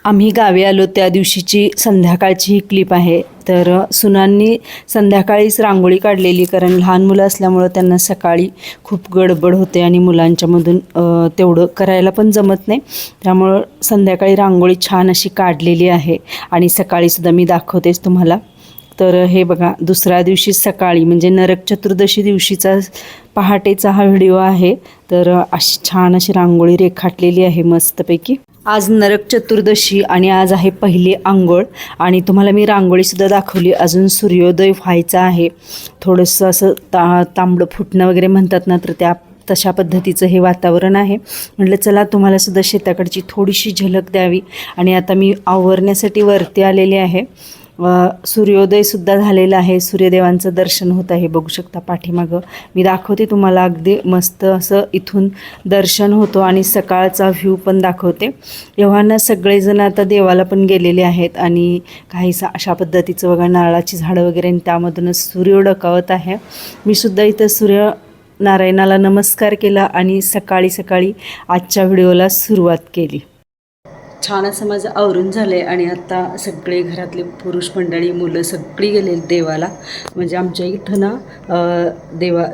आम्ही गावी आलो त्या दिवशीची संध्याकाळची ही क्लिप आहे. तर सुनांनी संध्याकाळीच रांगोळी काढलेली, कारण लहान मुलं असल्यामुळं त्यांना सकाळी खूप गडबड होते आणि मुलांच्यामधून तेवढं करायला पण जमत नाही. त्यामुळं संध्याकाळी रांगोळी छान अशी काढलेली आहे आणि सकाळीसुद्धा मी दाखवतेच तुम्हाला. तर हे बघा, दुसऱ्या दिवशी सकाळी म्हणजे नरक चतुर्दशी दिवशीचा पहाटेचा हा व्हिडिओ आहे. तर अशी छान अशी रांगोळी रेखाटलेली आहे मस्तपैकी. आज नरक चतुर्दशी आणि आज आहे पहिली अंघोळ. आणि तुम्हाला मी रांगोळीसुद्धा दाखवली. अजून सूर्योदय व्हायचा आहे. थोडंसं असं तांबडं फुटणं वगैरे म्हणतात ना, तर तशा पद्धतीचं हे वातावरण आहे. म्हटलं चला तुम्हालासुद्धा शेताकडची थोडीशी झलक द्यावी. आणि आता मी आवरण्यासाठी वरती आलेले आहे. सूर्योदयसुद्धा झालेला आहे. सूर्यदेवांचं दर्शन होत आहे. बघू शकता पाठीमागं मी दाखवते तुम्हाला. अगदी मस्त असं इथून दर्शन होतं आणि सकाळचा व्ह्यू पण दाखवते. एव्हाना सगळेजण आता देवाला पण गेलेले आहेत आणि काहीसा अशा पद्धतीचं बघा, नारळाची झाडं वगैरे आणि त्यामधूनच सूर्य डकावत आहे. मी सुद्धा इथं सूर्यनारायणाला नमस्कार केला आणि सकाळी सकाळी आजच्या व्हिडिओला सुरुवात केली. छान असं माझं आवरून झालं आहे आणि आता सगळे घरातले पुरुष मंडळी, मुलं सगळी गेलेली देवाला. म्हणजे आमच्या इथं ना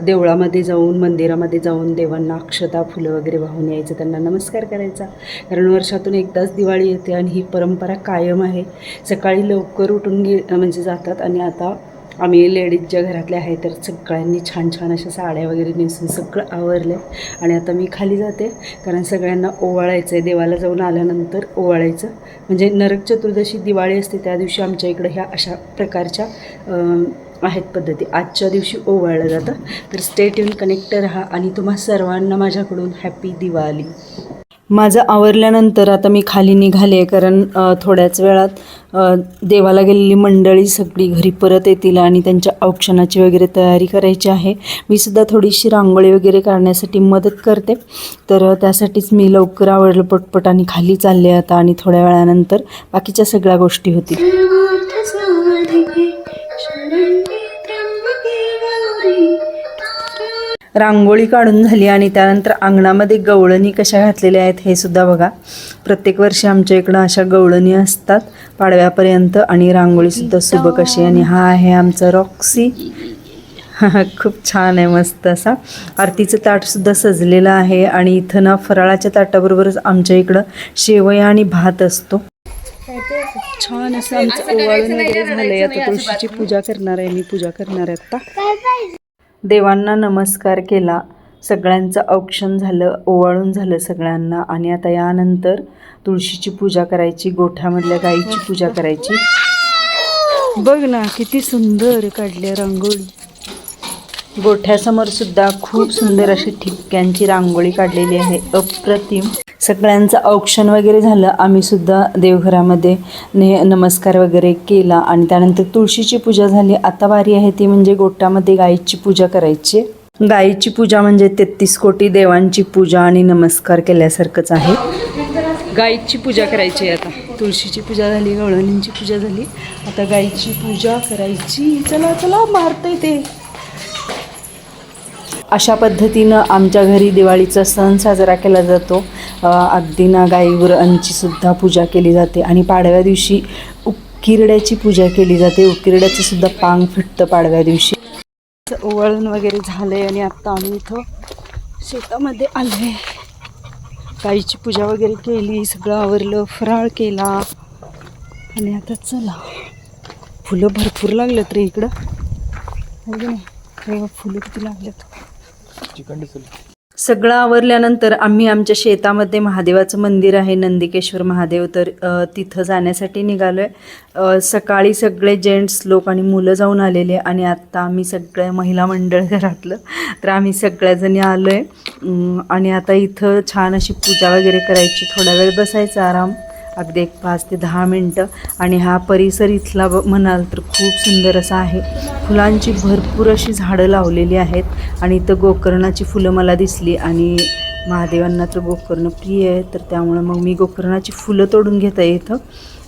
देवळामध्ये जाऊन, मंदिरामध्ये जाऊन देवांना अक्षता फुलं वगैरे वाहून यायचं, त्यांना नमस्कार करायचा. कारण वर्षातून एकदाच दिवाळी येते आणि ही परंपरा कायम आहे. सकाळी लवकर उठून म्हणजे जातात. आणि आता आम्ही लेडीज ज्या घरातल्या आहेत तर सगळ्यांनी छान छान अशा साड्या वगैरे नेसून सगळं आवरलं आणि आता मी खाली जाते, कारण सगळ्यांना ओवाळायचं आहे. देवाला जाऊन आल्यानंतर ओवाळायचं. म्हणजे नरक चतुर्दशी दिवाळी असते त्या दिवशी आमच्या इकडं ह्या अशा प्रकारच्या आहेत पद्धती. आजच्या दिवशी ओवाळलं जातं. तर स्टे ट्यून, कनेक्ट राहा आणि तुम्हा सर्वांना माझ्याकडून हॅपी दिवाळी. माझं आवरल्यानंतर आता मी खाली निघाले, कारण थोड्याच वेळात देवाला गेलेली मंडळी सगळी घरी परत येतील आणि त्यांच्या औक्षणाची वगैरे तयारी करायची आहे. मी सुद्धा थोडीशी रांगोळी वगैरे काढण्यासाठी मदत करते. तर त्यासाठीच मी लवकर आवरलं पटपट आणि खाली चालले आता. आणि थोड्या वेळानंतर बाकीच्या सगळ्या गोष्टी होतील. रांगोळी काढून झाली आणि त्यानंतर अंगणामध्ये गवळणी कशा घातलेल्या आहेत हे सुद्धा बघा. प्रत्येक वर्षी आमच्या इकडं अशा गवळणी असतात पाडव्यापर्यंत आणि रांगोळीसुद्धा सुबक अशी. आणि हा आहे आमचा रॉक्सी. खूप छान आहे, मस्त असा. आरतीचं ताटसुद्धा सजलेलं आहे आणि इथं ना फराळाच्या ताटाबरोबरच आमच्या इकडं शेवया आणि भात असतो. छान असं आमचं ओवाळून वगैरे झालंय. आता तुळशीची पूजा करणार आहे मी. पूजा करणार आहे आता. देवांना नमस्कार केला, सगळ्यांचं औक्षण झालं, ओवाळून झालं सगळ्यांना. आणि आता यानंतर तुळशीची पूजा करायची, गोठ्यामधल्या गाईची पूजा करायची. बघ ना किती सुंदर काढली रांगोळी. गोठ्यासमोर सुद्धा खूप सुंदर अशी ठिपक्यांची रांगोळी काढलेली आहे, अप्रतिम. सगळ्यांचं औक्षण वगैरे झालं. आम्ही सुद्धा देवघरामध्ये नमस्कार वगैरे केला आणि त्यानंतर तुळशीची पूजा झाली. आता वारी आहे ती म्हणजे गोठ्यामध्ये गाईची पूजा करायची. गाईची पूजा म्हणजे 33 कोटी देवांची पूजा आणि नमस्कार केल्यासारखंच आहे. गाईची पूजा करायची आता. तुळशीची पूजा झाली, गवळणींची पूजा झाली, आता गाईची पूजा करायची. चला चला, मारतंय ते. अशा पद्धतीनं आमच्या घरी दिवाळीचा सण साजरा केला जातो. अगदी ना गाईवरांची सुद्धा पूजा केली जाते आणि पाडव्या दिवशी उकिरड्याची पूजा केली जाते. उकिरड्याचं सुद्धा पांग फिटतं पाडव्या दिवशी. ओवाळून वगैरे झालं आहे आणि आत्ता आम्ही इथं शेतामध्ये आलो आहे. गाईची पूजा वगैरे केली, सगळं आवरलं, फराळ केला आणि आता चला. फुलं भरपूर लागलेत रे इकडं. फुलं किती लागलेत. सगळं आवरल्यानंतर आम्ही आमच्या शेतामध्ये महादेवाचं मंदिर आहे, नंदिकेश्वर महादेव, तर तिथं जाण्यासाठी निघालो आहे. सकाळी सगळे जेंट्स लोक आणि मुलं जाऊन आलेले आणि आत्ता आम्ही सगळ्या महिला मंडळ घरातलं तर आम्ही सगळ्याजणी आलो आहे. आणि आता इथं छान अशी पूजा वगैरे करायची, थोडा वेळ बसायचा आराम, अगदी 5 ते 10 मिनटं. आणि हा परिसर इथला म्हणाल तर खूप सुंदर असा आहे. फुलांची भरपूर अशी झाडं लावलेली आहेत आणि इथं गोकर्णाची फुलं मला दिसली आणि महादेवांना तर गोकर्ण प्रिय आहे, तर त्यामुळं मग मी गोकर्णाची फुलं तोडून घेता इथं.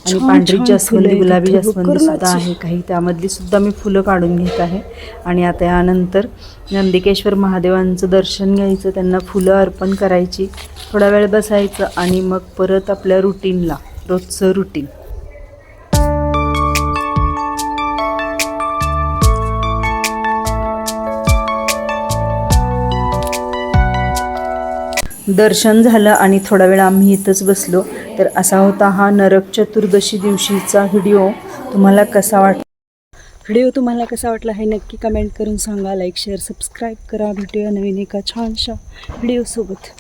आणि पांढरी जास्वंदी, गुलाबी जास्वंदी सुद्धा आहे काही, त्यामधली सुद्धा मी फुलं काढून घेत आहे. आणि आता यानंतर नंदिकेश्वर महादेवांचं दर्शन घ्यायचं, त्यांना फुलं अर्पण करायची, थोडा वेळ बसायचं आणि मग परत आपल्या रुटीनला रोजचं रुटीन. दर्शन झालं आणि थोडा वेळ आम्ही इथंच बसलो. तर असा होता हा नरक चतुर्दशी दिवशीचा व्हिडिओ. तुम्हाला कसा वाटला हे नक्की कमेंट करून सांगा. लाईक शेअर सबस्क्राईब करा. भेटूया नवीन एका छानशा व्हिडिओसोबत.